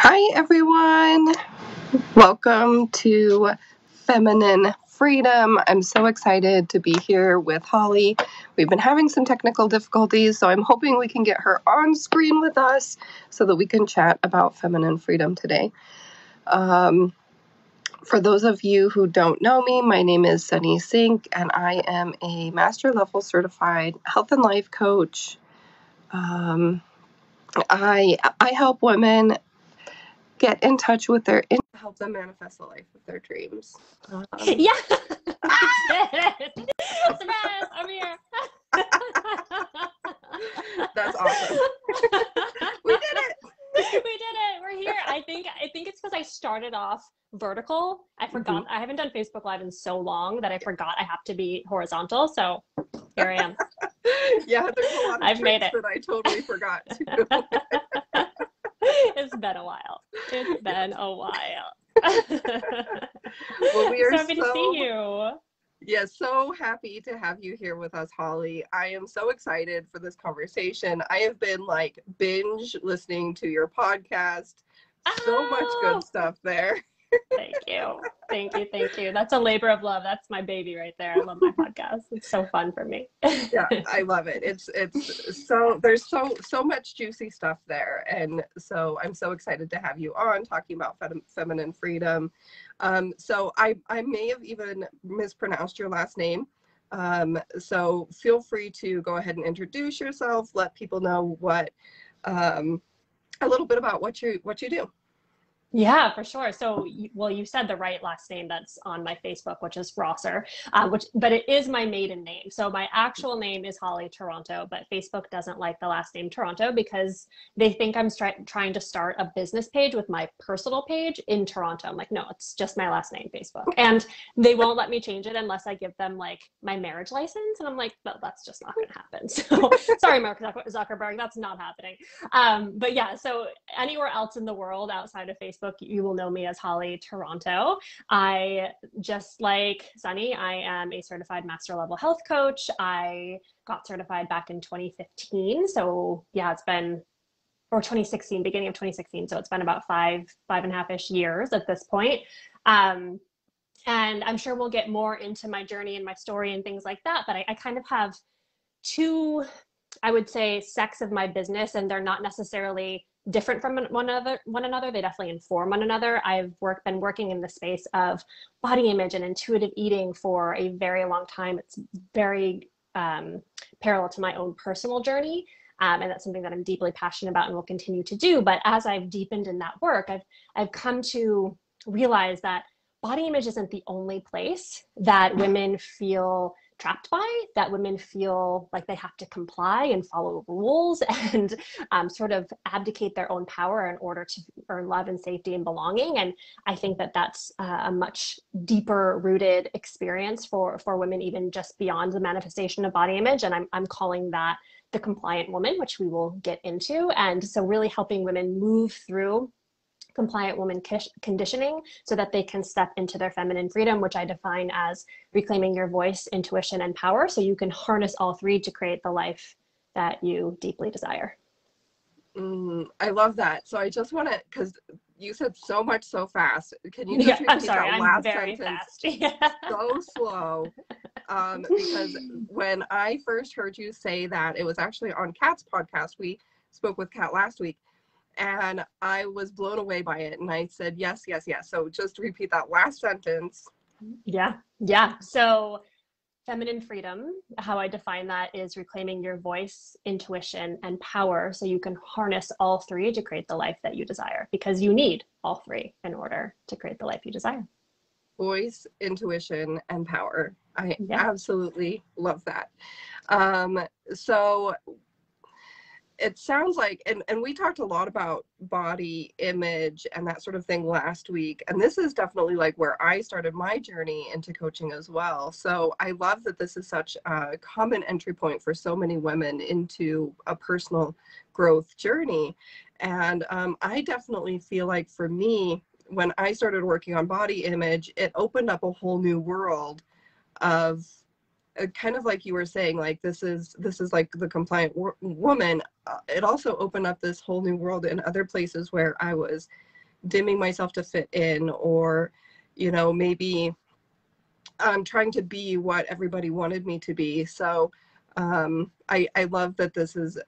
Hi, everyone. Welcome to Feminine Freedom. I'm so excited to be here with Holly. We've been having some technical difficulties, so I'm hoping we can get her on screen with us so that we can chat about feminine freedom today. For those of you who don't know me, my name is Sunny Sink, and I am a master level certified health and life coach. I help women get in touch with their help them manifest the life of their dreams. Yeah, surprise! I'm here. That's awesome. We did it. We did it. We're here. I think it's because I started off vertical. I forgot. I haven't done Facebook Live in so long that I forgot I have to be horizontal. So here I am. Yeah, there's a lot of I've made tricks it. that I totally forgot too. It's been a while. Well, we are so happy to see you. Yeah, so happy to have you here with us, Holly. I am so excited for this conversation. I have been like binge listening to your podcast. So much good stuff there. Thank you. That's a labor of love. That's my baby right there. I love my podcast. It's so fun for me. Yeah, I love it. It's so there's so much juicy stuff there, and so I'm so excited to have you on talking about feminine freedom. So I may have even mispronounced your last name. So feel free to go ahead and introduce yourself. Let people know what a little bit about what you do. Yeah, for sure. So, you said the right last name that's on my Facebook, which is Rosser, but it is my maiden name. So my actual name is Holly Toronto, but Facebook doesn't like the last name Toronto because they think I'm trying to start a business page with my personal page in Toronto. I'm like, no, it's just my last name, Facebook. And they won't let me change it unless I give them like my marriage license. And I'm like, no, that's just not going to happen. So sorry, Mark Zuckerberg, that's not happening. But yeah, so anywhere else in the world outside of Facebook, you will know me as Holly Toronto. I, just like Sunny, I am a certified master level health coach. I got certified back in 2015. So yeah, or 2016, beginning of 2016. So it's been about five and a half-ish years at this point. And I'm sure we'll get more into my journey and my story and things like that. But I kind of have two, I would say, sects of my business, and they're not necessarily different from one another. They definitely inform one another. I've been working in the space of body image and intuitive eating for a very long time. It's very parallel to my own personal journey. And that's something that I'm deeply passionate about and will continue to do. But as I've deepened in that work, I've come to realize that body image isn't the only place that women feel trapped by, that women feel like they have to comply and follow rules and sort of abdicate their own power in order to earn love and safety and belonging. And I think that that's a much deeper rooted experience for women, even just beyond the manifestation of body image. And I'm calling that the compliant woman, which we will get into. And so really helping women move through compliant woman conditioning so that they can step into their feminine freedom, which I define as reclaiming your voice, intuition, and power, so you can harness all three to create the life that you deeply desire. I love that. So I just want to, because you said so much so fast. Can you just repeat that last very sentence? Fast. Yeah. So slow. Because when I first heard you say that, it was actually on Kat's podcast. We spoke with Kat last week. And I was blown away by it. And I said, yes. So just repeat that last sentence. Yeah. So feminine freedom, how I define that is reclaiming your voice, intuition, and power so you can harness all three to create the life that you desire, because you need all three in order to create the life you desire. Voice, intuition, and power. I absolutely love that. So it sounds like, and we talked a lot about body image and that sort of thing last week. And this is definitely like where I started my journey into coaching as well. So I love that this is such a common entry point for so many women into a personal growth journey. And I definitely feel like for me, when I started working on body image, it opened up a whole new world of kind of like you were saying, like this is like the compliant woman. It also opened up this whole new world in other places where I was dimming myself to fit in, or, you know, maybe trying to be what everybody wanted me to be. So I love that this is,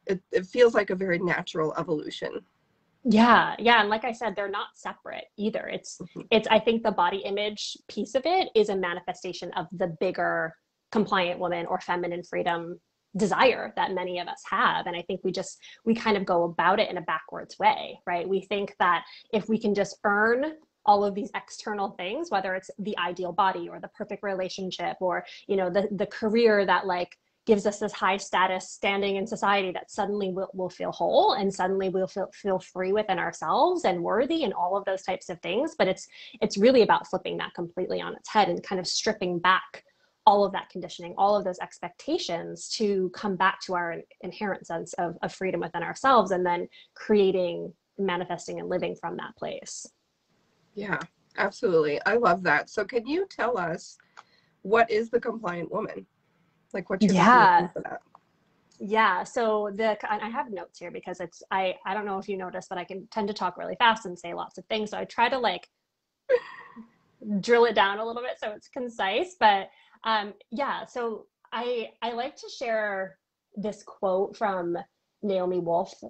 it feels like a very natural evolution. Yeah, yeah, and like I said, they're not separate either. It's I think the body image piece of it is a manifestation of the bigger compliant woman or feminine freedom desire that many of us have. And I think we kind of go about it in a backwards way, right? We think that if we can just earn all of these external things, whether it's the ideal body or the perfect relationship, or, you know, the career that like gives us this high status standing in society, that suddenly we'll feel whole, and suddenly we'll feel free within ourselves and worthy and all of those types of things. But it's really about flipping that completely on its head and kind of stripping back all of that conditioning, all of those expectations, to come back to our inherent sense of freedom within ourselves, and then creating, manifesting, and living from that place. Yeah, absolutely. I love that. So can you tell us, what is the compliant woman? Like, what's your definition Yeah. for that? Yeah. So I have notes here because I don't know if you noticed, but I can tend to talk really fast and say lots of things. So I try to like drill it down a little bit so it's concise. But yeah, so I like to share this quote from Naomi Wolf's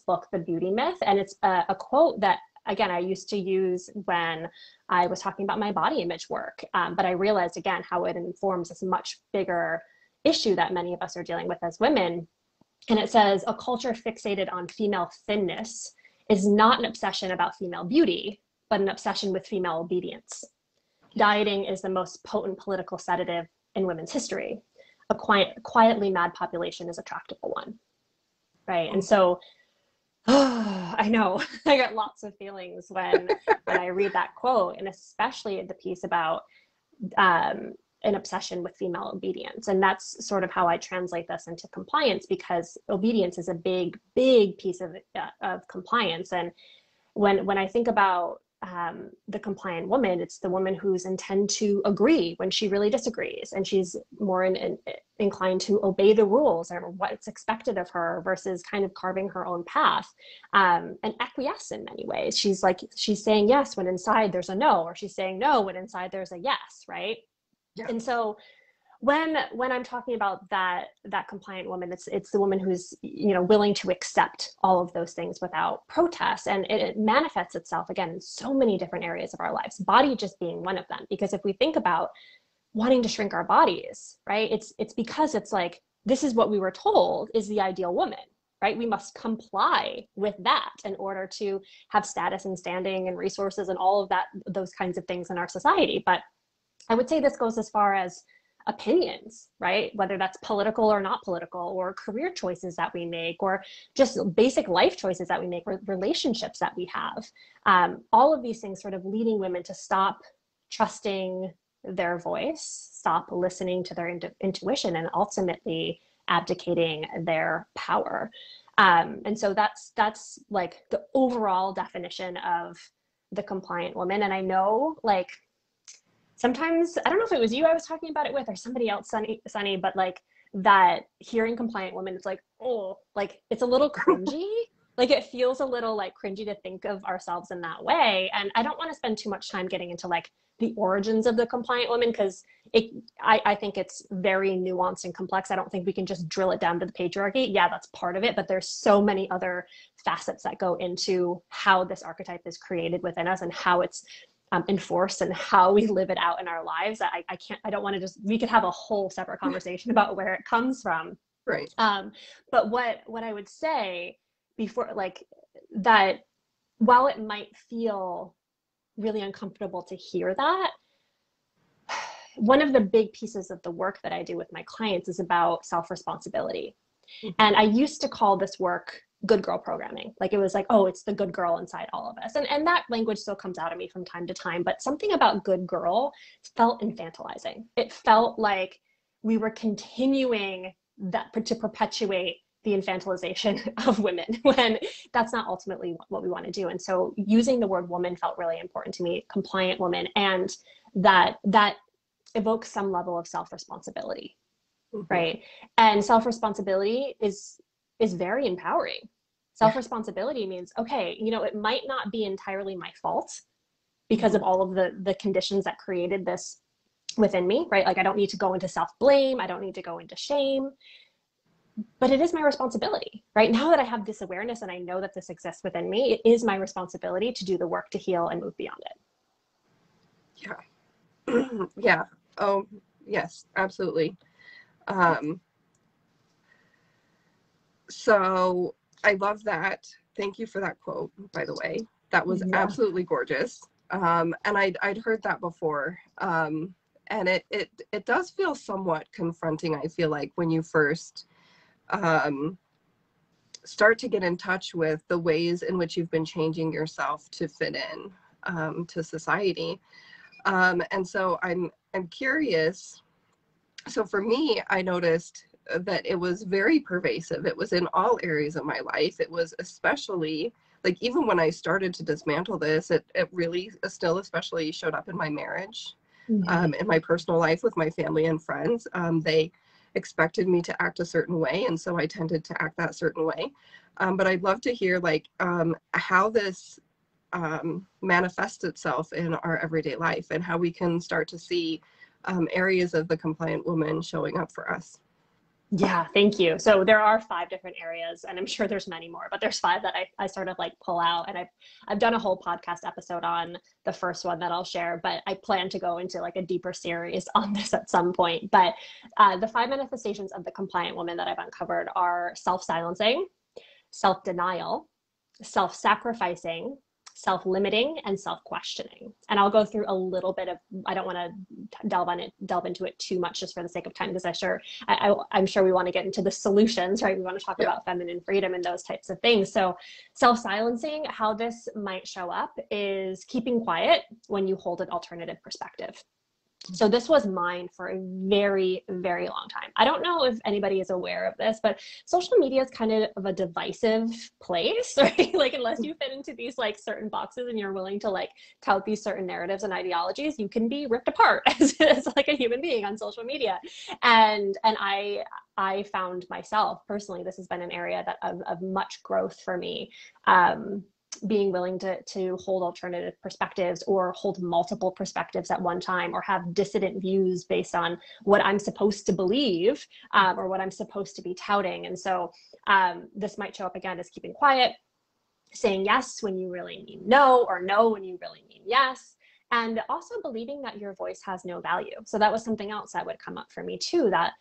book, The Beauty Myth. And it's a quote that, again, I used to use when I was talking about my body image work. But I realized, again, how it informs this much bigger issue that many of us are dealing with as women. And it says, a culture fixated on female thinness is not an obsession about female beauty, but an obsession with female obedience. Dieting is the most potent political sedative in women's history. A quietly mad population is a tractable one, right? And so, I know I get lots of feelings when I read that quote, and especially the piece about an obsession with female obedience. And that's sort of how I translate this into compliance, because obedience is a big, big piece of compliance. And when I think about the compliant woman, it's the woman who's intend to agree when she really disagrees, and she's more inclined to obey the rules or what's expected of her, versus kind of carving her own path, and acquiesce in many ways. She's saying yes when inside there's a no, or she's saying no when inside there's a yes, right? Yeah. And so when I'm talking about that compliant woman, it's the woman who's, you know, willing to accept all of those things without protest. And it manifests itself, again, in so many different areas of our lives, body just being one of them. Because if we think about wanting to shrink our bodies, right, it's because it's like, this is what we were told is the ideal woman, right? We must comply with that in order to have status and standing and resources and all of that, those kinds of things in our society. But I would say this goes as far as opinions, right? Whether that's political or not political, or career choices that we make, or just basic life choices that we make, or relationships that we have. All of these things sort of leading women to stop trusting their voice, stop listening to their intuition, and ultimately abdicating their power. And so that's like the overall definition of the compliant woman. And I know, like, sometimes, I don't know if it was you I was talking about it with, or somebody else, Sunny, but like, that hearing compliant woman, it's like, oh, like, it's a little cringy. Like, it feels a little like cringy to think of ourselves in that way. And I don't want to spend too much time getting into like the origins of the compliant woman, because I think it's very nuanced and complex. I don't think we can just drill it down to the patriarchy. Yeah, that's part of it, but there's so many other facets that go into how this archetype is created within us, and how it's enforced, and how we live it out in our lives. I don't want to just, we could have a whole separate conversation about where it comes from. Right. But what I would say before, like, that while it might feel really uncomfortable to hear that, one of the big pieces of the work that I do with my clients is about self-responsibility. Mm-hmm. And I used to call this work good girl programming. Like, it was like, oh, it's the good girl inside all of us. And that language still comes out of me from time to time, but something about good girl felt infantilizing. It felt like we were continuing that to perpetuate the infantilization of women, when that's not ultimately what we want to do. And so using the word woman felt really important to me, compliant woman, and that evokes some level of self-responsibility. Mm-hmm. Right. And self-responsibility is very empowering. Self-responsibility means, okay, you know, it might not be entirely my fault because of all of the conditions that created this within me, right? Like I don't need to go into self-blame. I don't need to go into shame, but it is my responsibility, right? Now that I have this awareness and I know that this exists within me, it is my responsibility to do the work to heal and move beyond it. Yeah. Yeah. Oh, yes, absolutely. Um, so I love that. Thank you for that quote, by the way. That was absolutely gorgeous. And I'd heard that before. And it does feel somewhat confronting, I feel like, when you first start to get in touch with the ways in which you've been changing yourself to fit in to society. And so I'm curious. So for me, I noticed that it was very pervasive. It was in all areas of my life. It was especially, like, even when I started to dismantle this, it really still especially showed up in my marriage, in my personal life with my family and friends. They expected me to act a certain way, and so I tended to act that certain way. But I'd love to hear, like, how this manifests itself in our everyday life and how we can start to see areas of the compliant woman showing up for us. Yeah, thank you. So there are 5 different areas, and I'm sure there's many more, but there's 5 that I sort of like pull out, and I've done a whole podcast episode on the first one that I'll share, but I plan to go into like a deeper series on this at some point. But the 5 manifestations of the compliant woman that I've uncovered are self-silencing, self-denial, self-sacrificing, self-limiting, and self-questioning. And I'll go through a little bit of, I don't want to delve into it too much just for the sake of time, because I'm sure we want to get into the solutions, right? We want to talk about feminine freedom and those types of things. So self-silencing, how this might show up is keeping quiet when you hold an alternative perspective. So this was mine for a very, very long time. I don't know if anybody is aware of this, but social media is kind of a divisive place, right? Like, unless you fit into these like certain boxes and you're willing to like tout these certain narratives and ideologies, you can be ripped apart as like a human being on social media. And I found myself personally, this has been an area that of much growth for me. Being willing to hold alternative perspectives or hold multiple perspectives at one time, or have dissident views based on what I'm supposed to believe or what I'm supposed to be touting. And so this might show up again as keeping quiet, saying yes when you really mean no, or no when you really mean yes, and also believing that your voice has no value. So that was something else that would come up for me too, that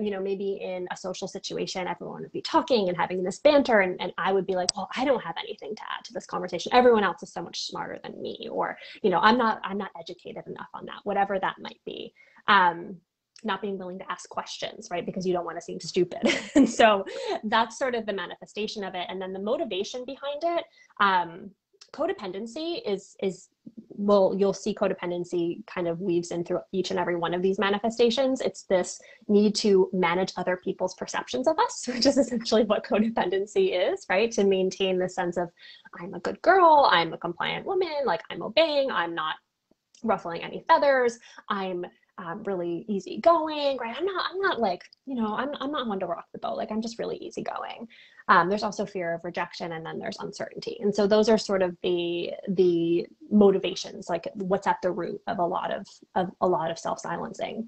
you know, maybe in a social situation, everyone would be talking and having this banter, and I would be like, well, I don't have anything to add to this conversation. Everyone else is so much smarter than me, or, you know, I'm not educated enough on that, whatever that might be. Not being willing to ask questions, right? Because you don't want to seem stupid. And so that's sort of the manifestation of it. And then the motivation behind it, codependency is well, you'll see codependency kind of weaves in through each and every one of these manifestations. It's this need to manage other people's perceptions of us, which is essentially what codependency is, right? To maintain the sense of, I'm a good girl, I'm a compliant woman, like I'm obeying, I'm not ruffling any feathers, I'm really easygoing, right? I'm not like, you know, I'm not one to rock the boat. Like, I'm just really easygoing. There's also fear of rejection, and then there's uncertainty. And so those are sort of the motivations, like what's at the root of a lot of self-silencing.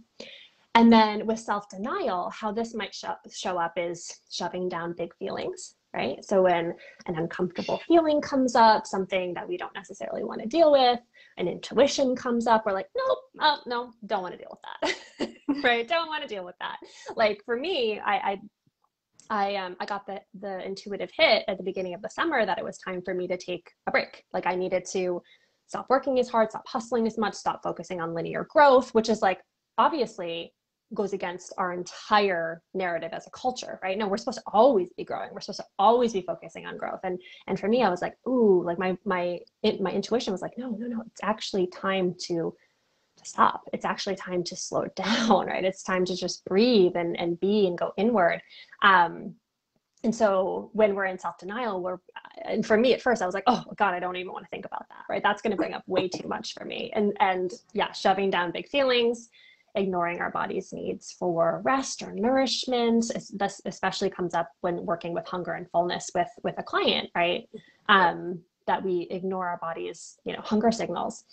And then with self-denial, how this might show up is shoving down big feelings, right? So when an uncomfortable feeling comes up, something that we don't necessarily want to deal with, an intuition comes up, we're like, nope, oh, no, don't want to deal with that, right? Don't want to deal with that. Like for me, I got the intuitive hit at the beginning of the summer that it was time for me to take a break. Like I needed to stop working as hard, stop hustling as much, stop focusing on linear growth, which is like, obviously goes against our entire narrative as a culture, right? No, we're supposed to always be growing. We're supposed to always be focusing on growth. And for me, I was like, ooh, like my intuition was like, no, it's actually time to stop. It's actually time to slow down, right? It's time to just breathe and be and go inward. And so when we're in self-denial, and for me at first, I was like, oh God, I don't even want to think about that, right? That's going to bring up way too much for me. And yeah, shoving down big feelings. ignoring our body's needs for rest or nourishment. This especially comes up when working with hunger and fullness with a client, right? That we ignore our body's, hunger signals.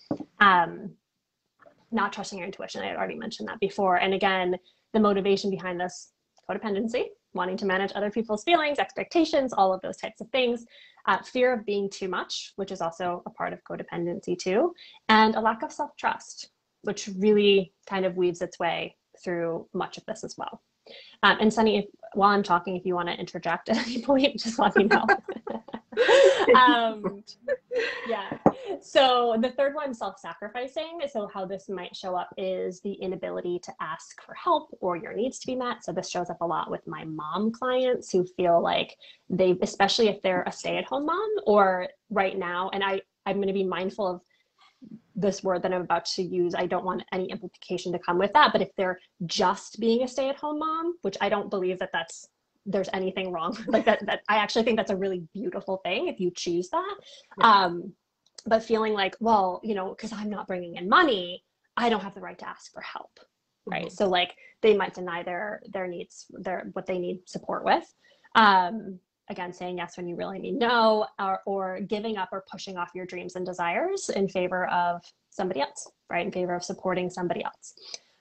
Not trusting your intuition. I had already mentioned that before. And again, the motivation behind this: codependency, wanting to manage other people's feelings, expectations, all of those types of things. Fear of being too much, which is also a part of codependency too. And a lack of self-trust, which really kind of weaves its way through much of this as well. And Sunny, while I'm talking, if you want to interject at any point, just let me know. Yeah. So the third one, self-sacrificing. So how this might show up is the inability to ask for help or your needs to be met. So this shows up a lot with my mom clients who feel like they, especially if they're a stay-at-home mom, or right now, and I'm going to be mindful of this word that I'm about to use. I don't want any implication to come with that, but if they're just being a stay-at-home mom, which I don't believe that there's anything wrong like that I actually think that's a really beautiful thing if you choose that. Yeah. But feeling like, well, because I'm not bringing in money, I don't have the right to ask for help, right? Mm-hmm. So like they might deny their needs, what they need support with. Again, saying yes when you really mean no, or giving up or pushing off your dreams and desires in favor of somebody else, right? In favor of supporting somebody else.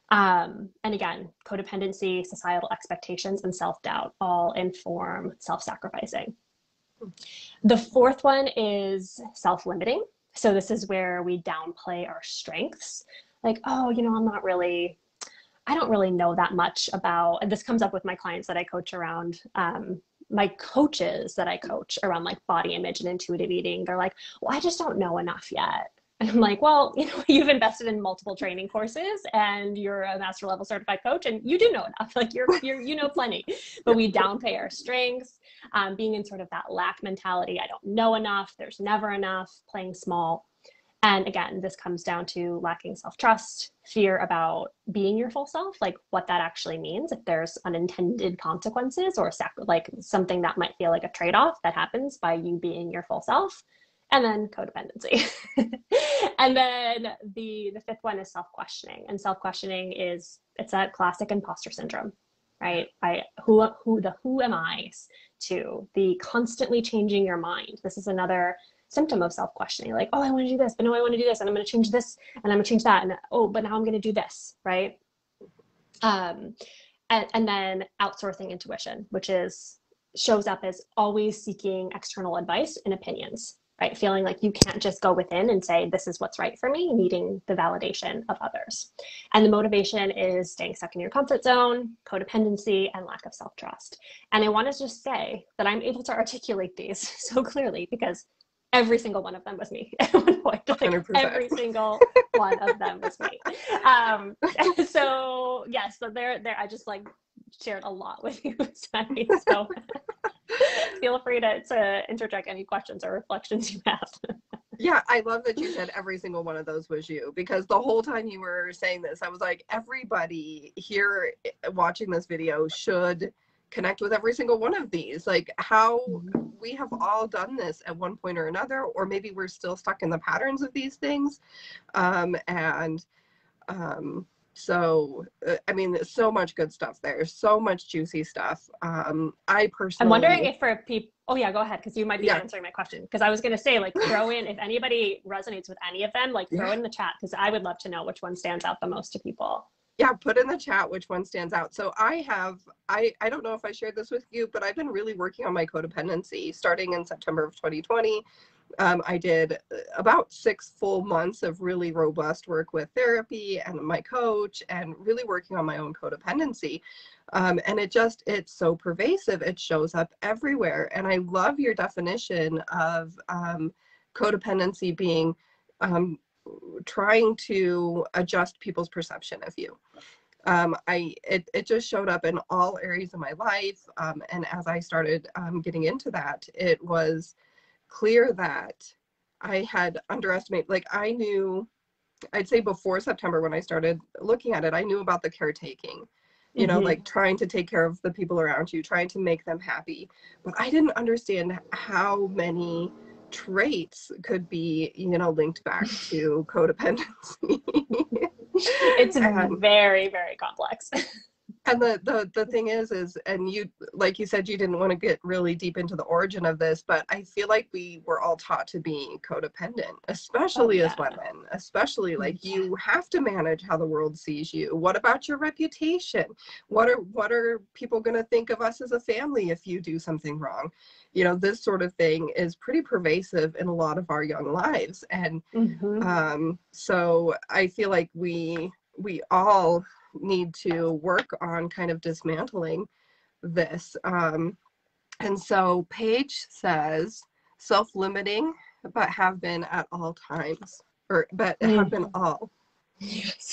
And again, codependency, societal expectations, and self-doubt all inform self-sacrificing. The fourth one is self-limiting. So this is where we downplay our strengths. Like, oh, I don't really know that much about, and this comes up with my clients that I coach around, my coaches that I coach around like body image and intuitive eating. They're like, well, I just don't know enough yet. And I'm like, well, you've invested in multiple training courses and you're a master level certified coach and you do know enough. Like you're plenty, but we downplay our strengths, being in sort of that lack mentality. I don't know enough. There's never enough, playing small. And again, this comes down to lacking self-trust, fear about being your full self, like what that actually means, if there's unintended consequences or like something that might feel like a trade-off that happens by you being your full self. And then codependency. And then the fifth one is self-questioning. And self-questioning it's that classic imposter syndrome, right? Who am I to the constantly changing your mind. This is another symptom of self-questioning. Like, oh, I want to do this, but no, I want to do this, and I'm going to change this, and I'm going to change that, and oh, but now I'm going to do this, right? And then outsourcing intuition, which shows up as always seeking external advice and opinions. Right? Feeling like you can't just go within and say, this is what's right for me, needing the validation of others. And the motivation is staying stuck in your comfort zone, codependency, and lack of self-trust. And I want to just say that I'm able to articulate these so clearly because every single one of them was me at one point. Like, every single one of them was me. So yes, so there, I just like shared a lot with you, Sunny. So feel free to interject any questions or reflections you have. Yeah, I love that you said every single one of those was you, because the whole time you were saying this, I was like, everybody here watching this video should connect with every single one of these. Like how we have all done this at one point or another, or maybe we're still stuck in the patterns of these things. So, I mean, there's so much good stuff there, so much juicy stuff. I'm wondering if for people, oh yeah, go ahead, because you might be answering my question. Because I was going to say, like, throw in, if anybody resonates with any of them, like throw in the chat, because I would love to know which one stands out the most to people. Yeah, put in the chat which one stands out. So I don't know if I shared this with you, but I've been really working on my codependency starting in September of 2020. I did about 6 full months of really robust work with therapy and my coach and really working on my own codependency. And it's so pervasive. It shows up everywhere. And I love your definition of codependency being trying to adjust people's perception of you. It just showed up in all areas of my life. And as I started getting into that, it was clear that I had underestimated, like I'd say before September when I started looking at it, I knew about the caretaking, you know, like trying to take care of the people around you, trying to make them happy. But I didn't understand how many traits could be, you know, linked back to codependency. It's very, very complex. And the thing is, and you, like you said, you didn't want to get really deep into the origin of this, but I feel like we were all taught to be codependent, especially as women, especially like you have to manage how the world sees you. What about your reputation? What are people going to think of us as a family if you do something wrong? You know, this sort of thing is pretty pervasive in a lot of our young lives. And so I feel like we all need to work on kind of dismantling this. And so Paige says, self-limiting, but have been at all times, but have been all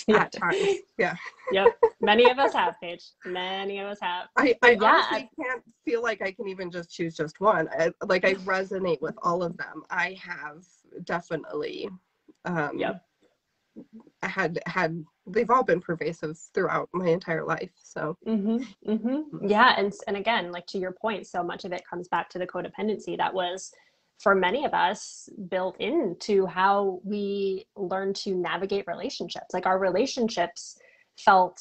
at times. Yeah. Yep. Many of us have, Paige. Many of us have. I honestly can't feel like I can even just choose just one. I resonate with all of them. I have definitely they've all been pervasive throughout my entire life. So yeah, and again, like to your point, so much of it comes back to the codependency that was, for many of us, built into how we learn to navigate relationships. Like our relationships felt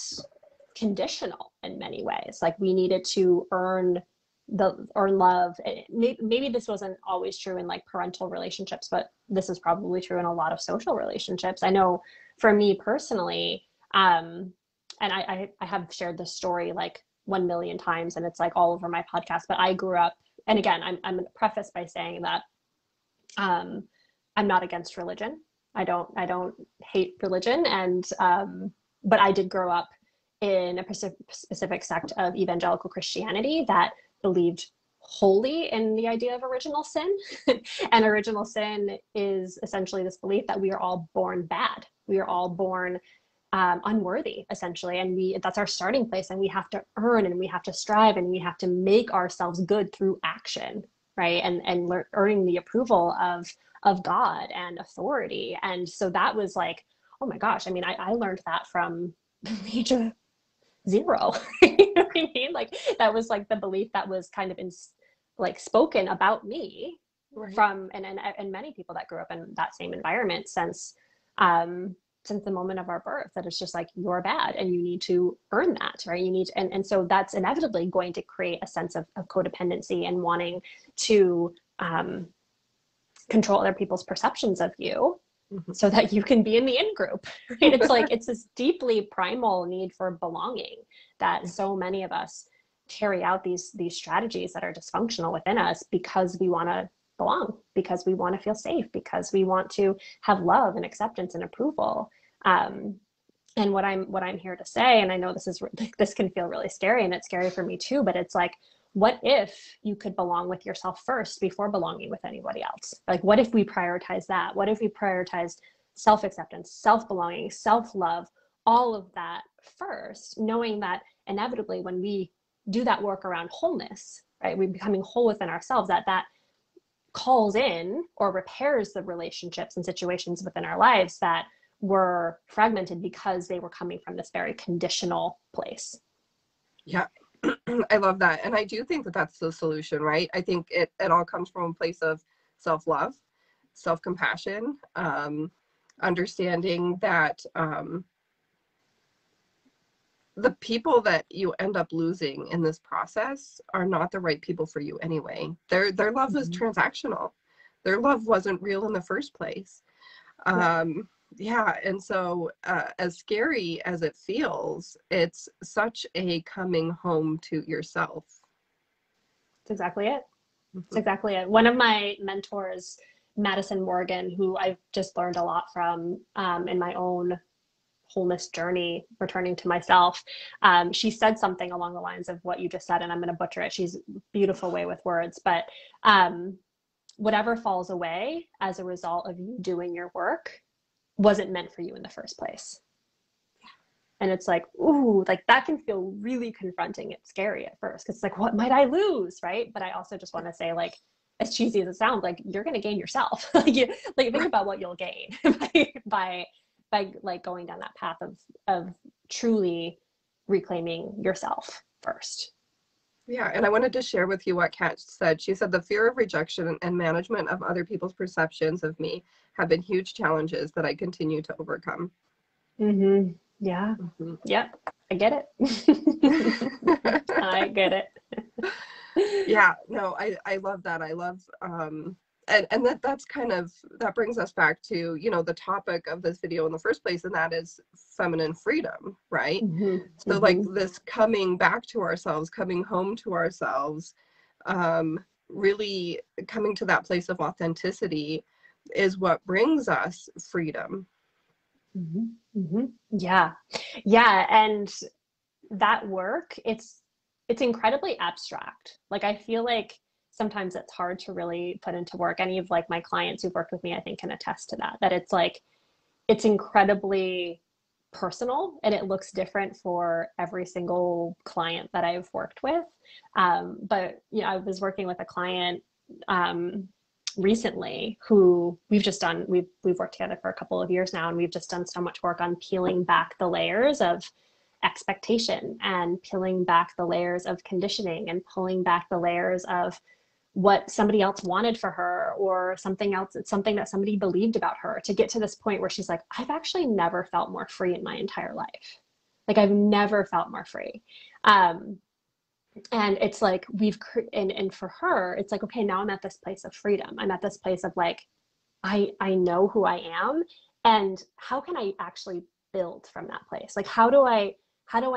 conditional in many ways. Like we needed to earn love. Maybe this wasn't always true in like parental relationships, but this is probably true in a lot of social relationships. I know for me personally, and I have shared this story like 1 million times, and it's like all over my podcast, but I grew up, and again, I'm going to preface by saying that I'm not against religion. I don't hate religion, and but I did grow up in a specific sect of evangelical Christianity that believed wholly in the idea of original sin. And original sin is essentially this belief that we are all born bad. We are all born unworthy, essentially. And that's our starting place. And we have to earn, and we have to strive, and we have to make ourselves good through action, right? And earning the approval of God and authority. And so that was like, oh my gosh. I mean, I learned that from the age of 0. You know what I mean? Like that was like the belief that was kind of spoken about me from and many people that grew up in that same environment since the moment of our birth, that it's just like, you're bad and you need to earn that, right? You need to, and so that's inevitably going to create a sense of codependency and wanting to control other people's perceptions of you so that you can be in the in-group, right? It's like, it's this deeply primal need for belonging that so many of us carry out these strategies that are dysfunctional within us because we want to belong, because we want to feel safe, because we want to have love and acceptance and approval. And what I'm here to say, and I know this can feel really scary, and it's scary for me too, but it's like, what if you could belong with yourself first before belonging with anybody else? Like, what if we prioritize that? What if we prioritized self-acceptance, self-belonging, self-love, all of that first, knowing that inevitably when we do that work around wholeness, right, we're becoming whole within ourselves, that calls in or repairs the relationships and situations within our lives that were fragmented because they were coming from this very conditional place. Yeah. I love that. And I do think that that's the solution, right? I think it all comes from a place of self-love, self-compassion, understanding that the people that you end up losing in this process are not the right people for you anyway. Their love was transactional. Their love wasn't real in the first place. Yeah. And so as scary as it feels, it's such a coming home to yourself. That's exactly it. That's exactly it. One of my mentors, Madison Morgan, who I've just learned a lot from in my own wholeness journey, returning to myself, she said something along the lines of what you just said, and I'm going to butcher it. She's a beautiful way with words, but whatever falls away as a result of you doing your work wasn't meant for you in the first place. And it's like, ooh, like that can feel really confronting. It's scary at first because it's like, what might I lose, right? But I also just want to say, like, as cheesy as it sounds, like you're going to gain yourself. like think about what you'll gain by like going down that path of truly reclaiming yourself first. Yeah, and I wanted to share with you what Kat said. She said, the fear of rejection and management of other people's perceptions of me have been huge challenges that I continue to overcome. Mm-hmm. Yeah. Mhm. Yep. I get it. I get it. Yeah, no, I love that. I love and that's kind of, that brings us back to, you know, the topic of this video in the first place, and that is feminine freedom, right? Mm-hmm. So like Mm-hmm. this coming back to ourselves, coming home to ourselves, really coming to that place of authenticity is what brings us freedom. Mm-hmm. Mm-hmm. Yeah. Yeah. And that work, it's incredibly abstract. Like I feel like sometimes it's hard to really put into work. Any of like my clients who've worked with me, I think can attest to that, that it's like it's incredibly personal and it looks different for every single client that I've worked with. But you know, I was working with a client recently who we've worked together for a couple of years now, and we've just done so much work on peeling back the layers of expectation and peeling back the layers of conditioning and pulling back the layers of what somebody else wanted for her or something else, it's something that somebody believed about her, to get to this point where she's like, I've actually never felt more free in my entire life. Like I've never felt more free. And it's like and for her it's like, okay, now I'm at this place of freedom. I'm at this place of like, I know who I am, and how can I actually build from that place? Like how do I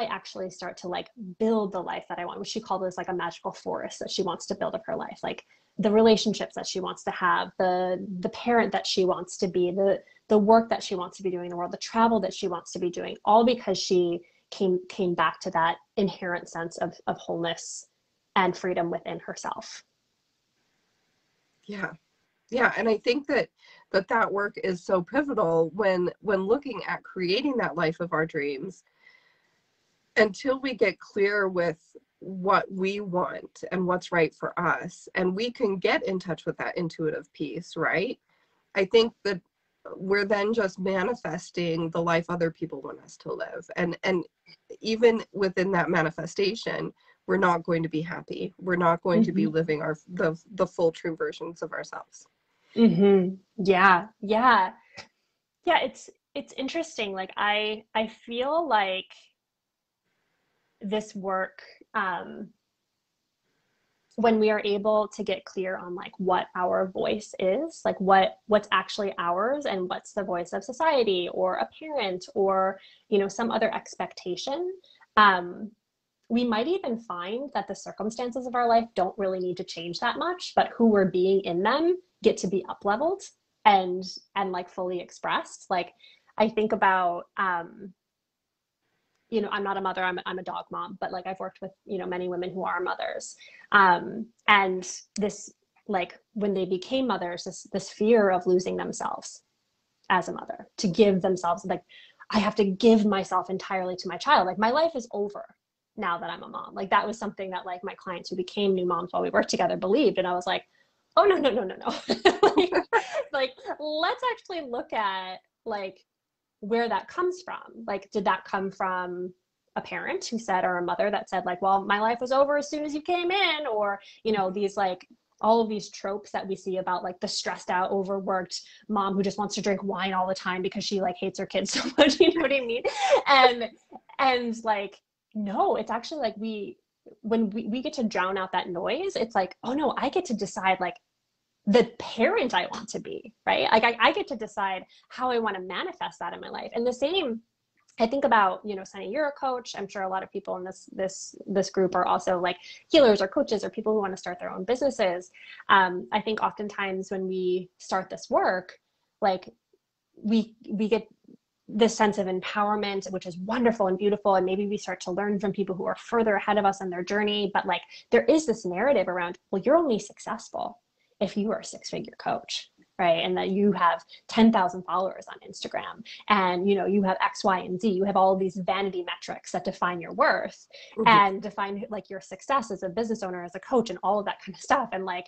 actually start to like build the life that I want? What she called this like a magical forest that she wants to build of her life, like the relationships that she wants to have, the parent that she wants to be, the work that she wants to be doing in the world, the travel that she wants to be doing, all because she came back to that inherent sense of wholeness and freedom within herself. Yeah. Yeah, and I think that work is so pivotal when looking at creating that life of our dreams. Until we get clear with what we want and what's right for us, and we can get in touch with that intuitive piece, right? I think that we're then just manifesting the life other people want us to live. And even within that manifestation, we're not going to be happy. We're not going to be Mm-hmm. living the full true versions of ourselves. Mm-hmm. Yeah, yeah, yeah. It's interesting. Like I feel like this work, um, when we are able to get clear on like what our voice is, like what's actually ours and what's the voice of society or a parent or you know some other expectation, um, we might even find that the circumstances of our life don't really need to change that much, but who we're being in them get to be up leveled and like fully expressed. Like I think about you know, I'm not a mother, I'm a dog mom, but like I've worked with, you know, many women who are mothers. And this, like when they became mothers, this fear of losing themselves as a mother, to give themselves, like, I have to give myself entirely to my child. Like my life is over now that I'm a mom. Like that was something that like my clients who became new moms while we worked together believed. And I was like, oh no, no, no, no, no. like, let's actually look at like where that comes from. Like, did that come from a parent who said, or a mother that said like, well, my life was over as soon as you came in? Or, you know, these like, all of these tropes that we see about like the stressed out, overworked mom who just wants to drink wine all the time because she like hates her kids so much, you know what I mean? And like, no, it's actually like when we get to drown out that noise, it's like, oh no, I get to decide like the parent I want to be, right? Like I get to decide how I want to manifest that in my life. And the same, I think about, you know, Sunny, you're a coach. I'm sure a lot of people in this group are also like healers or coaches or people who want to start their own businesses. I think oftentimes when we start this work, like we get this sense of empowerment, which is wonderful and beautiful. And maybe we start to learn from people who are further ahead of us in their journey. But like there is this narrative around, well, you're only successful if you are a six-figure coach, right? And that you have 10,000 followers on Instagram and, you know, you have X, Y, and Z. You have all of these vanity metrics that define your worth and define like your success as a business owner, as a coach, and all of that kind of stuff. And like,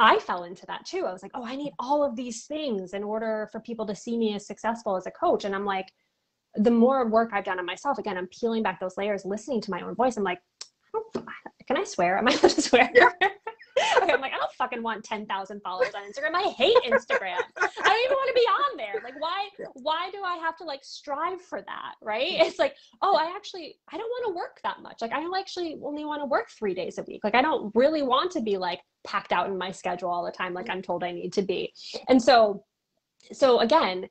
I fell into that too. I was like, oh, I need all of these things in order for people to see me as successful as a coach. And I'm like, the more work I've done on myself, again, I'm peeling back those layers, listening to my own voice. I'm like, can I swear? Am I allowed to swear? Yeah. Okay, I'm like, I don't fucking want 10,000 followers on Instagram. I hate Instagram. I don't even want to be on there. Like, why do I have to like strive for that? Right. It's like, oh, I don't want to work that much. Like, I actually only want to work 3 days a week. Like, I don't really want to be like packed out in my schedule all the time, like I'm told I need to be. And so again,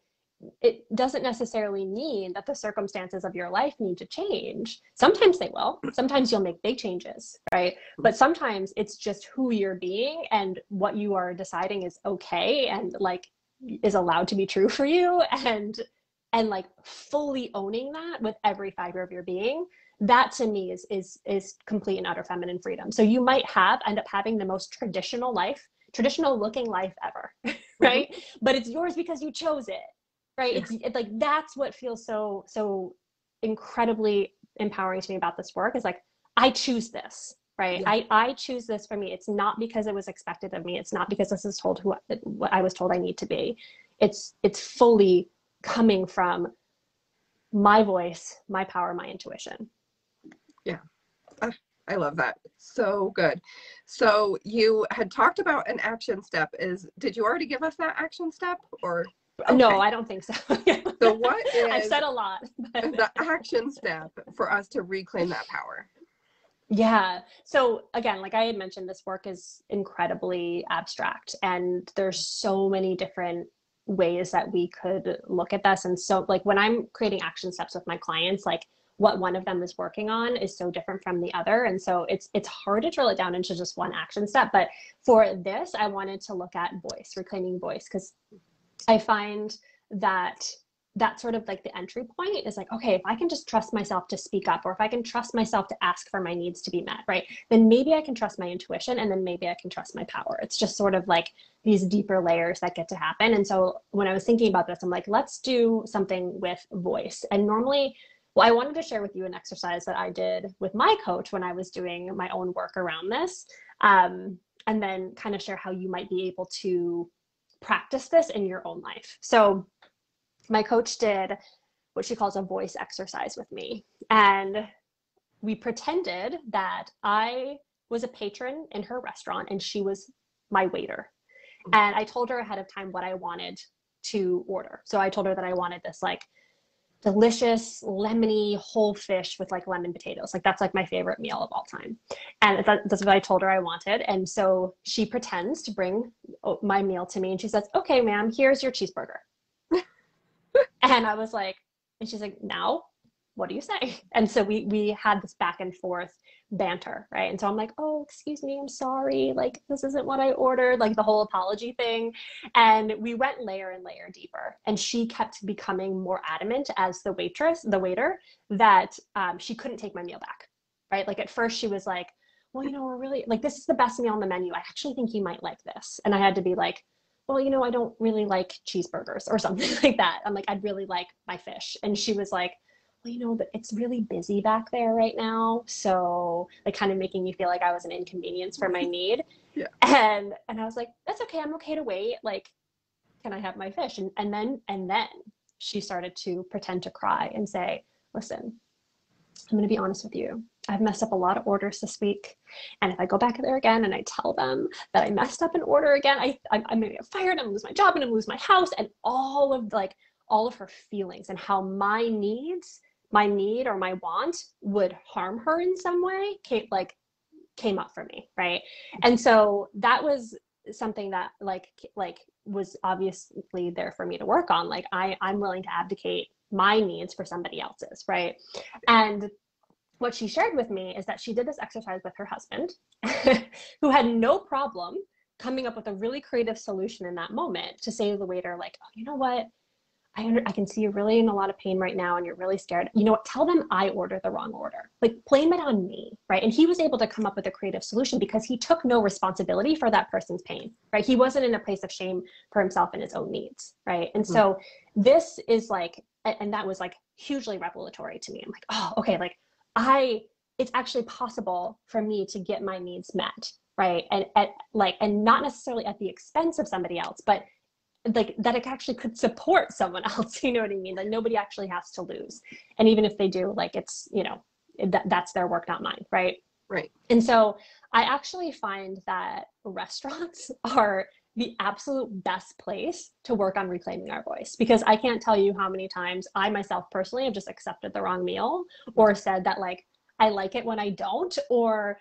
it doesn't necessarily mean that the circumstances of your life need to change. Sometimes they will. Sometimes you'll make big changes, right? But sometimes it's just who you're being and what you are deciding is okay and like is allowed to be true for you, and like fully owning that with every fiber of your being. That to me is complete and utter feminine freedom. So you might end up having the most traditional looking life ever, right? But it's yours because you chose it. Right. Yeah. It's like, that's what feels so incredibly empowering to me about this work is like, I choose this, right? Yeah. I choose this for me. It's not because it was expected of me. It's not because this is what I was told I need to be. It's fully coming from my voice, my power, my intuition. Yeah. I love that. So good. So you had talked about an action step. Did you already give us that action step or? Okay. No, I don't think so. So what is I've said a lot. the action step for us to reclaim that power? Yeah. So again, like I had mentioned, this work is incredibly abstract and there's so many different ways that we could look at this. And so like when I'm creating action steps with my clients, like what one of them is working on is so different from the other. And so it's hard to drill it down into just one action step. But for this, I wanted to look at voice, reclaiming voice, because I find that sort of like the entry point is like, okay, if I can just trust myself to speak up, or if I can trust myself to ask for my needs to be met, right? Then maybe I can trust my intuition, and then maybe I can trust my power. It's just sort of like these deeper layers that get to happen. And so when I was thinking about this, I'm like, let's do something with voice. And normally, well, I wanted to share with you an exercise that I did with my coach when I was doing my own work around this, and then kind of share how you might be able to practice this in your own life. So my coach did what she calls a voice exercise with me. And we pretended that I was a patron in her restaurant and she was my waiter. And I told her ahead of time what I wanted to order. So I told her that I wanted this like delicious lemony whole fish with like lemon potatoes. Like that's like my favorite meal of all time. And that's what I told her I wanted. And so she pretends to bring my meal to me and she says, okay, ma'am, here's your cheeseburger. And I was like, and she's like, now what do you say? And so we had this back and forth banter, right? And so I'm like, oh, excuse me, I'm sorry. Like, this isn't what I ordered, like the whole apology thing. And we went layer and layer deeper. And she kept becoming more adamant as the waiter, that she couldn't take my meal back, right? Like at first she was like, well, we're really like, this is the best meal on the menu. I actually think you might like this. And I had to be like, well, I don't really like cheeseburgers or something like that. I'm like, I'd really like my fish. And she was like, well, but it's really busy back there right now. So like kind of making me feel like I was an inconvenience for my need. Yeah. And I was like, that's okay. I'm okay to wait. Like, can I have my fish? And then she started to pretend to cry and say, listen, I'm going to be honest with you. I've messed up a lot of orders this week. And if I go back there again and I tell them that I messed up an order again, I'm going to get fired, I'm going to lose my job, I'm going to lose my house, and all of her feelings and how my need or my want would harm her in some way came up for me. Right. And so that was something that like was obviously there for me to work on. Like I'm willing to abdicate my needs for somebody else's. Right. And what she shared with me is that she did this exercise with her husband who had no problem coming up with a really creative solution in that moment to say to the waiter, like, oh, you know what? I can see you're really in a lot of pain right now and you're really scared. You know what? Tell them I ordered the wrong order. Like, blame it on me, right? And he was able to come up with a creative solution because he took no responsibility for that person's pain, right? He wasn't in a place of shame for himself and his own needs, right? And so this is like, and that was like hugely revelatory to me. I'm like, oh, okay, like it's actually possible for me to get my needs met, right? And not necessarily at the expense of somebody else, but like that it actually could support someone else. You know what I mean? Like nobody actually has to lose. And even if they do, like it's, that's their work, not mine. Right. Right. And so I actually find that restaurants are the absolute best place to work on reclaiming our voice, because I can't tell you how many times I myself personally have just accepted the wrong meal, or said that like I like it when I don't, or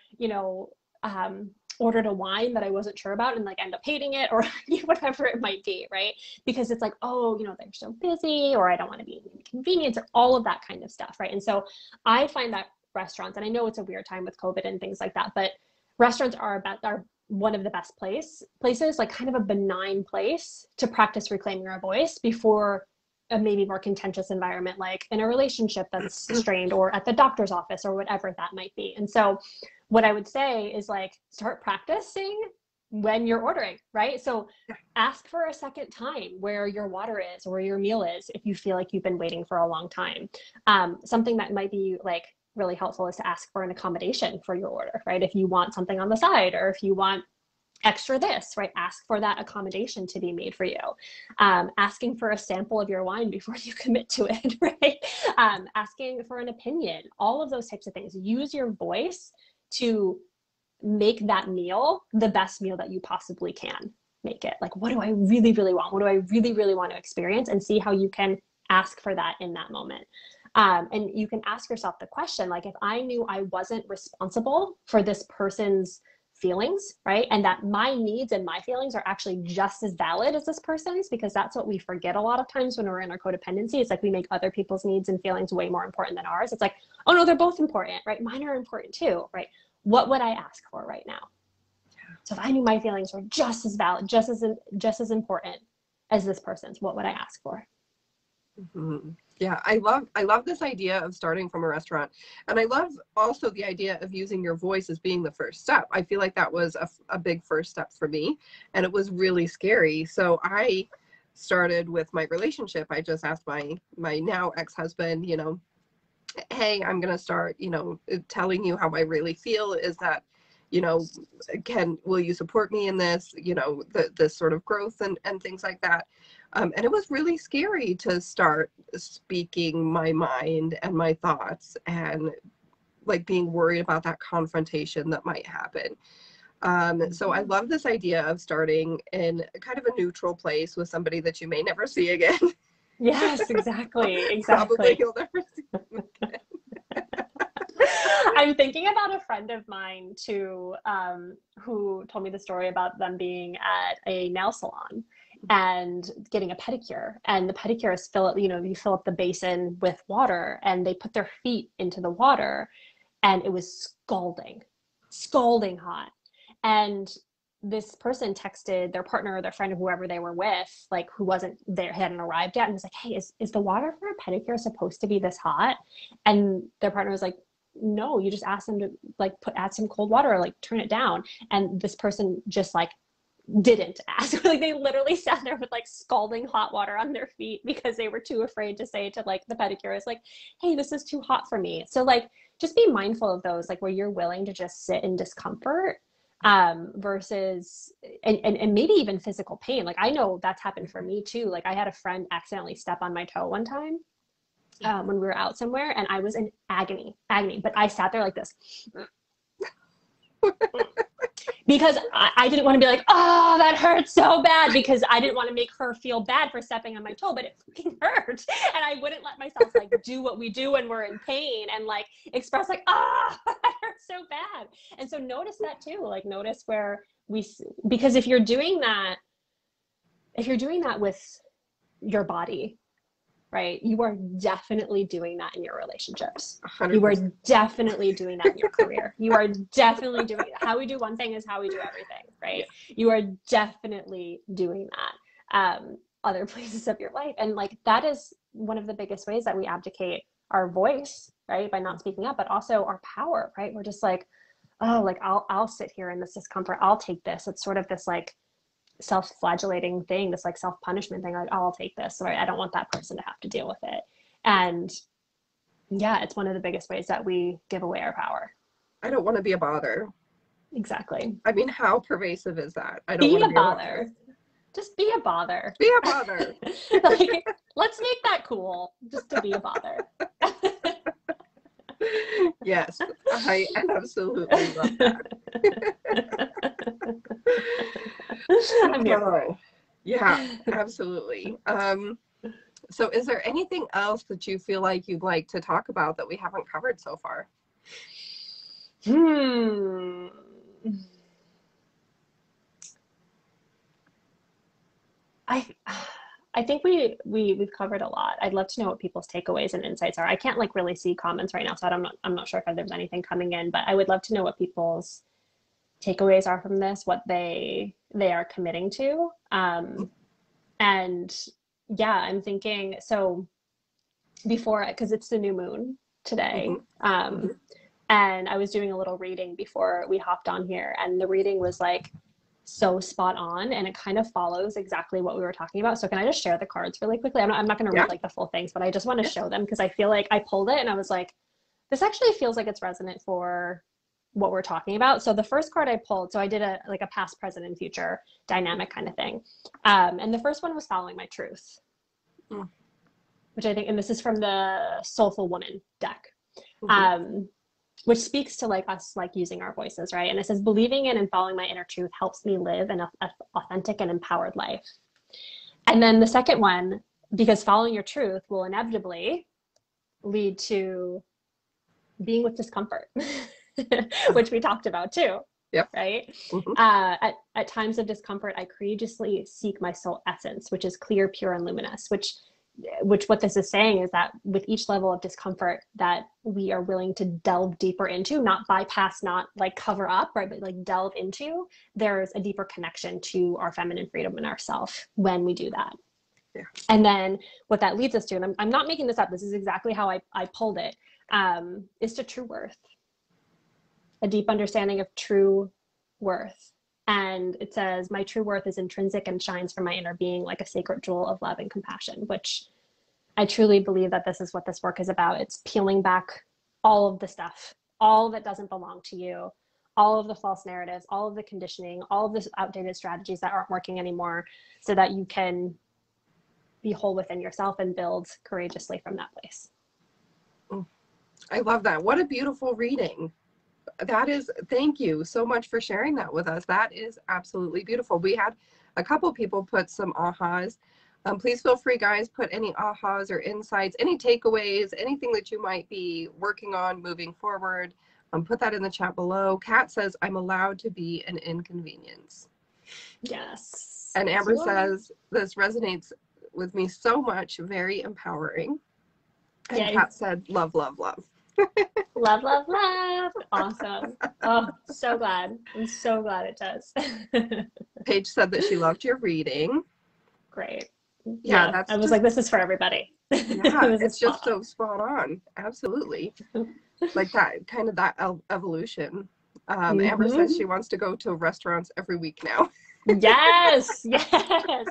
ordered a wine that I wasn't sure about and like end up hating it, or whatever it might be, right? Because it's like, oh, they're so busy, or I don't want to be an inconvenience, or all of that kind of stuff, right? And so I find that restaurants, and I know it's a weird time with COVID and things like that, but restaurants are one of the best places, like kind of a benign place to practice reclaiming our voice before a maybe more contentious environment, like in a relationship that's strained, or at the doctor's office, or whatever that might be. And so what I would say is like, start practicing when you're ordering, right? So ask for a second time where your water is, or where your meal is, if you feel like you've been waiting for a long time. Something that might be like really helpful is to ask for an accommodation for your order, right? If you want something on the side, or if you want extra this, right? Ask for that accommodation to be made for you. Asking for a sample of your wine before you commit to it, right? Asking for an opinion, all of those types of things. Use your voice to make that meal the best meal that you possibly can make it. Like, what do I really, really want? What do I really, really want to experience? And see how you can ask for that in that moment. And you can ask yourself the question, like, if I knew I wasn't responsible for this person's feelings, right? And that my needs and my feelings are actually just as valid as this person's, because that's what we forget a lot of times when we're in our codependency. It's like we make other people's needs and feelings way more important than ours. It's like, oh no, they're both important, right? Mine are important too, right? What would I ask for right now? So if I knew my feelings were just as valid, just as important as this person's, what would I ask for? Mm-hmm. Yeah, I love this idea of starting from a restaurant. And I love also the idea of using your voice as being the first step. I feel like that was a big first step for me, and it was really scary. So I started with my relationship. I just asked my now ex-husband, hey, I'm going to start, telling you how I really feel. Is that, will you support me in this, this sort of growth and things like that. And it was really scary to start speaking my mind and my thoughts, and like being worried about that confrontation that might happen. So I love this idea of starting in kind of a neutral place with somebody that you may never see again. Yes, exactly. Probably you'll never see them again. I'm thinking about a friend of mine too, who told me the story about them being at a nail salon and getting a pedicure, and the pedicurist you fill up the basin with water, and they put their feet into the water, and it was scalding hot. And this person texted their partner or their friend or whoever they were with, like, who wasn't there, hadn't arrived yet, and was like, hey, is the water for a pedicure supposed to be this hot? And their partner was like, no, you just ask them to like add some cold water, or like turn it down. And this person just like didn't ask. Like, they literally sat there with like scalding hot water on their feet because they were too afraid to say to like the pedicurist, like, hey, this is too hot for me. So like, just be mindful of those, like where you're willing to just sit in discomfort, versus and maybe even physical pain. Like, I know that's happened for me too. Like, I had a friend accidentally step on my toe one time, when we were out somewhere, and I was in agony, but I sat there like this because I didn't want to be like, oh, that hurts so bad, because I didn't want to make her feel bad for stepping on my toe, but it fucking hurt. And I wouldn't let myself like do what we do when we're in pain and like express like, ah, oh, that hurts so bad. And so notice that too, like notice where because if you're doing that with your body, right, you are definitely doing that in your relationships. 100%. You are definitely doing that in your career. You are definitely doing it. How we do one thing is how we do everything, right? Yeah. You are definitely doing that other places of your life. And like, that is one of the biggest ways that we abdicate our voice, right, by not speaking up, but also our power, right? We're just like, oh, like I'll sit here in this discomfort, I'll take this. It's sort of this like self-flagellating thing, this like self-punishment thing, like, oh, I'll take this, right? I don't want that person to have to deal with it. And yeah, it's one of the biggest ways that we give away our power. I don't want to be a bother. Exactly. I mean, how pervasive is that? I don't want to be a bother. Just be a bother. Be a bother. Like, let's make that cool, just to be a bother. Yes, I absolutely love that. I'm here for it. Oh, yeah, absolutely. So is there anything else that you feel like you'd like to talk about that we haven't covered so far? Hmm. I I think we've covered a lot. I'd love to know what people's takeaways and insights are. I can't like really see comments right now, so I'm not sure if there's anything coming in, but I would love to know what people's takeaways are from this, what they are committing to. And yeah, I'm thinking so before, because it's the new moon today. Mm-hmm. Mm-hmm. And I was doing a little reading before we hopped on here, and the reading was like so spot on, and it kind of follows exactly what we were talking about. So can I just share the cards really quickly? I'm not going to Yeah. read like the full things, but I just want to Yeah. show them because I feel like I pulled it and I was like, this actually feels like it's resonant for what we're talking about. So the first card I pulled, so I did a like a past, present, and future dynamic kind of thing. And the first one was following my truth, Mm. which I think, and this is from the Soulful Woman deck. Mm-hmm. Which speaks to like us like using our voices, right? And it says, believing in and following my inner truth helps me live an authentic and empowered life. And then the second one, because following your truth will inevitably lead to being with discomfort, which we talked about too. Yep. Right. Mm-hmm. At times of discomfort, I courageously seek my soul essence, which is clear, pure, and luminous, which what this is saying is that with each level of discomfort that we are willing to delve deeper into, not bypass, not like cover up, right, but like delve into, there's a deeper connection to our feminine freedom and ourself when we do that. Yeah. And then what that leads us to, and I'm not making this up, this is exactly how I pulled it, is to true worth, a deep understanding of true worth. And it says, my true worth is intrinsic and shines from my inner being like a sacred jewel of love and compassion, which I truly believe that this is what this work is about. It's peeling back all of the stuff, all that doesn't belong to you, all of the false narratives, all of the conditioning, all of the outdated strategies that aren't working anymore, so that you can be whole within yourself and build courageously from that place. I love that. What a beautiful reading. That is, thank you so much for sharing that with us. That is absolutely beautiful. We had a couple people put some ahas. Please feel free, guys, put any ahas or insights, any takeaways, anything that you might be working on moving forward. Put that in the chat below. Kat says, I'm allowed to be an inconvenience. Yes. And Amber says, this resonates with me so much, very empowering. And Yay. Kat said, love, love, love. Love, love, love. Awesome. Oh, so glad. I'm so glad it does. Paige said that she loved your reading. Great. Yeah, that's I was just, like, this is for everybody. yeah, it's just so spot on. Absolutely. Like that, kind of that evolution. Amber says she wants to go to restaurants every week now. Yes, yes.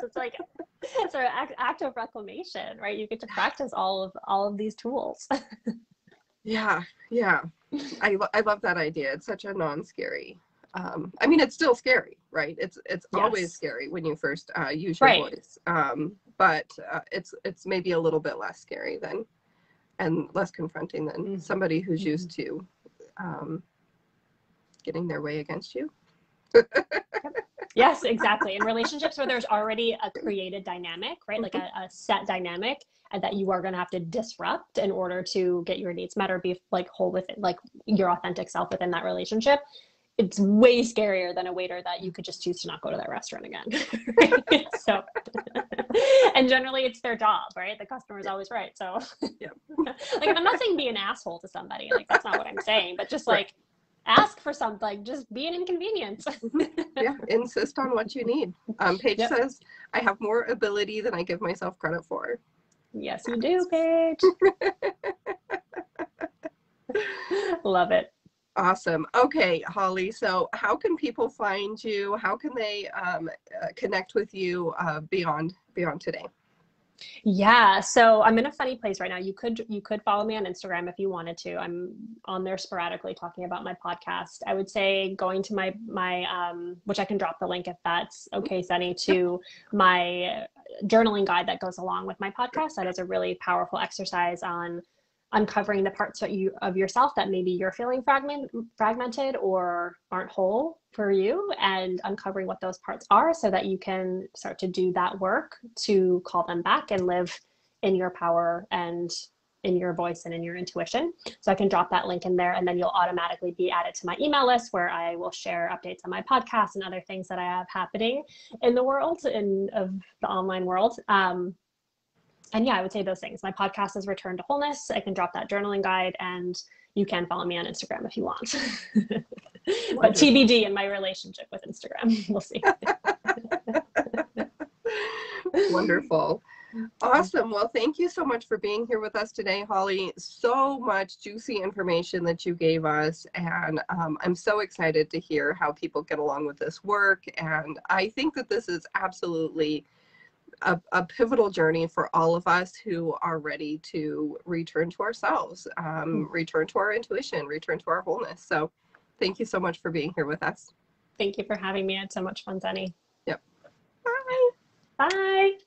It's like it's an act of reclamation, right? You get to practice all of these tools. Yeah, yeah. I love that idea. It's such a non-scary. I mean, it's still scary, right? It's always scary when you first use your voice. But it's maybe a little bit less scary than, and less confronting than somebody who's used to getting their way against you. Yes, exactly. In relationships where there's already a created dynamic, right? Like a set dynamic, and that you are going to have to disrupt in order to get your needs met or be like whole with it, like your authentic self within that relationship. It's way scarier than a waiter that you could just choose to not go to that restaurant again. Right? So, and generally it's their job, right? The customer is always right. So, yeah. Like, I'm not saying be an asshole to somebody, like that's not what I'm saying, but just like ask for something, like just be an inconvenience. Yeah, insist on what you need. Paige says, I have more ability than I give myself credit for. Yes, you do, Paige. Love it. Awesome. Okay, Holly. So how can people find you? How can they connect with you beyond today? Yeah, so I'm in a funny place right now. You could follow me on Instagram if you wanted to. I'm on there sporadically talking about my podcast. I would say going to my which I can drop the link if that's okay, Sunny, to my journaling guide that goes along with my podcast. That is a really powerful exercise on uncovering the parts of yourself that maybe you're feeling fragmented or aren't whole for you, and uncovering what those parts are so that you can start to do that work to call them back and live in your power and in your voice and in your intuition. So I can drop that link in there, and then you'll automatically be added to my email list, where I will share updates on my podcast and other things that I have happening in the world, of the online world. And yeah, I would say those things. My podcast is Return to Wholeness. I can drop that journaling guide, and you can follow me on Instagram if you want. But TBD in my relationship with Instagram. We'll see. Wonderful. Awesome. Well, thank you so much for being here with us today, Holly. So much juicy information that you gave us. And I'm so excited to hear how people get along with this work. And I think that this is absolutely a pivotal journey for all of us who are ready to return to ourselves, return to our intuition, return to our wholeness. So thank you so much for being here with us. Thank you for having me. I had so much fun, Zenny. Yep. Bye. Bye.